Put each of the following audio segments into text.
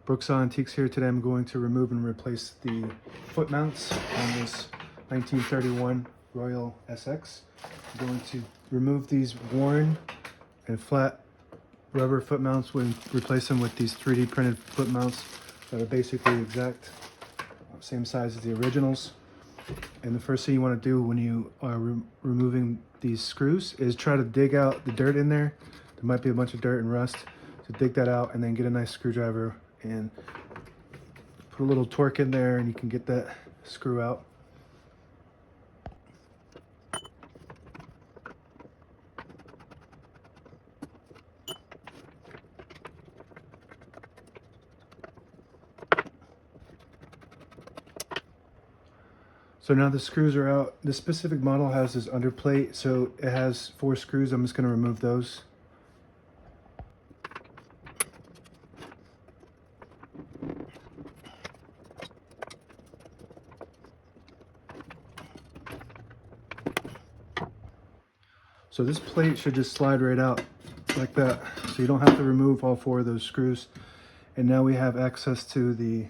Brooks Antiques here. Today I'm going to remove and replace the foot mounts on this 1931 Royal SX. I'm going to remove these worn and flat rubber foot mounts and replace them with these 3D printed foot mounts that are basically exact same size as the originals. And the first thing you want to do when you are removing these screws is try to dig out the dirt in there. There might be a bunch of dirt and rust, so dig that out and then get a nice screwdriver and put a little torque in there and you can get that screw out. So now the screws are out. This specific model has this underplate, so it has 4 screws. I'm just going to remove those. So this plate should just slide right out like that. So you don't have to remove all 4 of those screws. And now we have access to the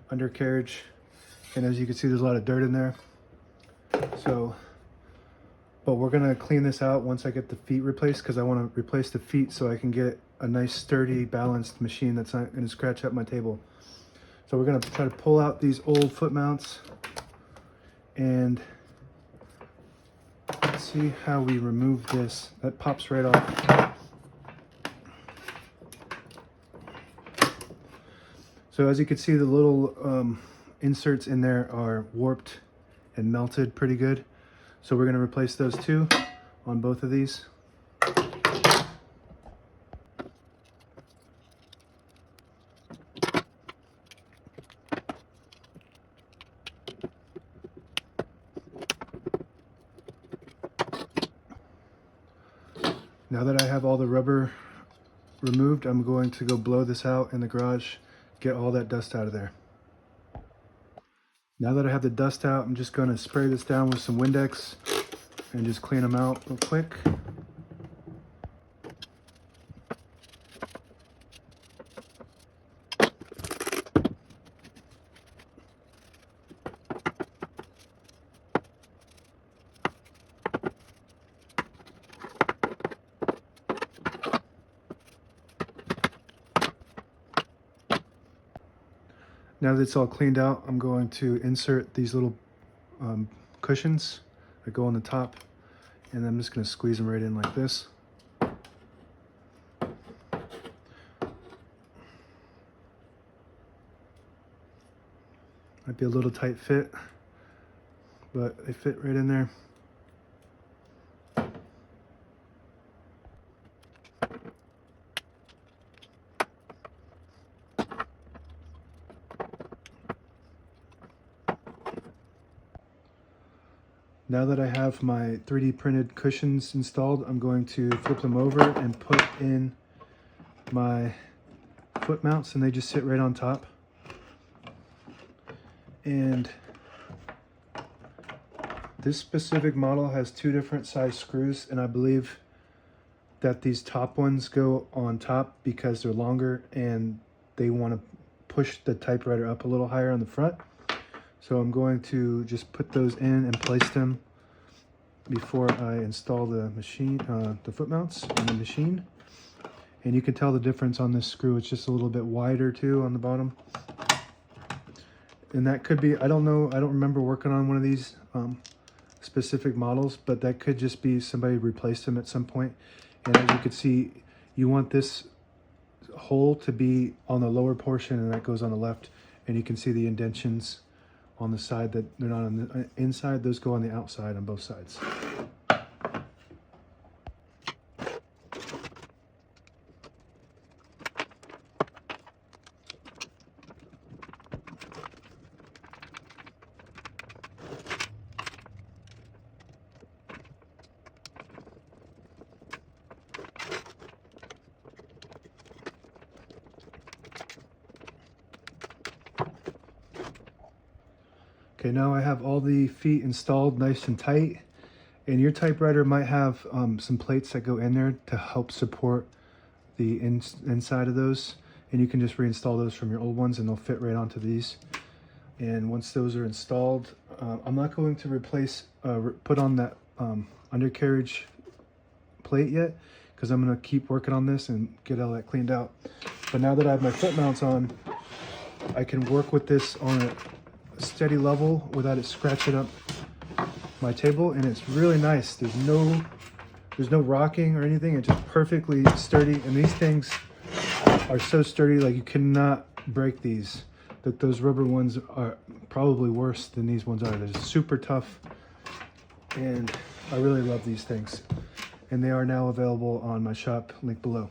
undercarriage. And as you can see, there's a lot of dirt in there. But we're gonna clean this out once I get the feet replaced, because I want to replace the feet so I can get a nice sturdy balanced machine that's not gonna scratch up my table. So we're gonna try to pull out these old foot mounts and let's see how we remove this. That pops right off. So as you can see, the little inserts in there are warped and melted pretty good. So we're going to replace those too on both of these. Now that I have all the rubber removed, I'm going to go blow this out in the garage, get all that dust out of there. Now that I have the dust out, I'm just going to spray this down with some Windex and just clean them out real quick. Now that it's all cleaned out, I'm going to insert these little cushions that go on the top, and I'm just going to squeeze them right in like this. Might be a little tight fit, but they fit right in there. Now that I have my 3D printed cushions installed, I'm going to flip them over and put in my foot mounts, and they just sit right on top. And this specific model has 2 different size screws, and I believe that these top ones go on top because they're longer and they want to push the typewriter up a little higher on the front. So I'm going to just put those in and place them before I install the machine, the foot mounts on the machine. And you can tell the difference on this screw. It's just a little bit wider too on the bottom. And that could be, I don't know, I don't remember working on one of these specific models, but that could just be somebody replaced them at some point. And as you can see, you want this hole to be on the lower portion, and that goes on the left. And you can see the indentions on the side that they're not on the inside. Those go on the outside on both sides. Okay, now I have all the feet installed nice and tight, and your typewriter might have some plates that go in there to help support the inside of those. and you can just reinstall those from your old ones and they'll fit right onto these. And once those are installed, I'm not going to put on that undercarriage plate yet, because I'm going to keep working on this and get all that cleaned out. But now that I have my foot mounts on, I can work with this on a steady level without it scratching up my table, and it's really nice. There's no rocking or anything. It's just perfectly sturdy, and these things are so sturdy, like you cannot break these. Those rubber ones are probably worse than these ones are. They're super tough, and I really love these things. And they are now available on my shop, link below.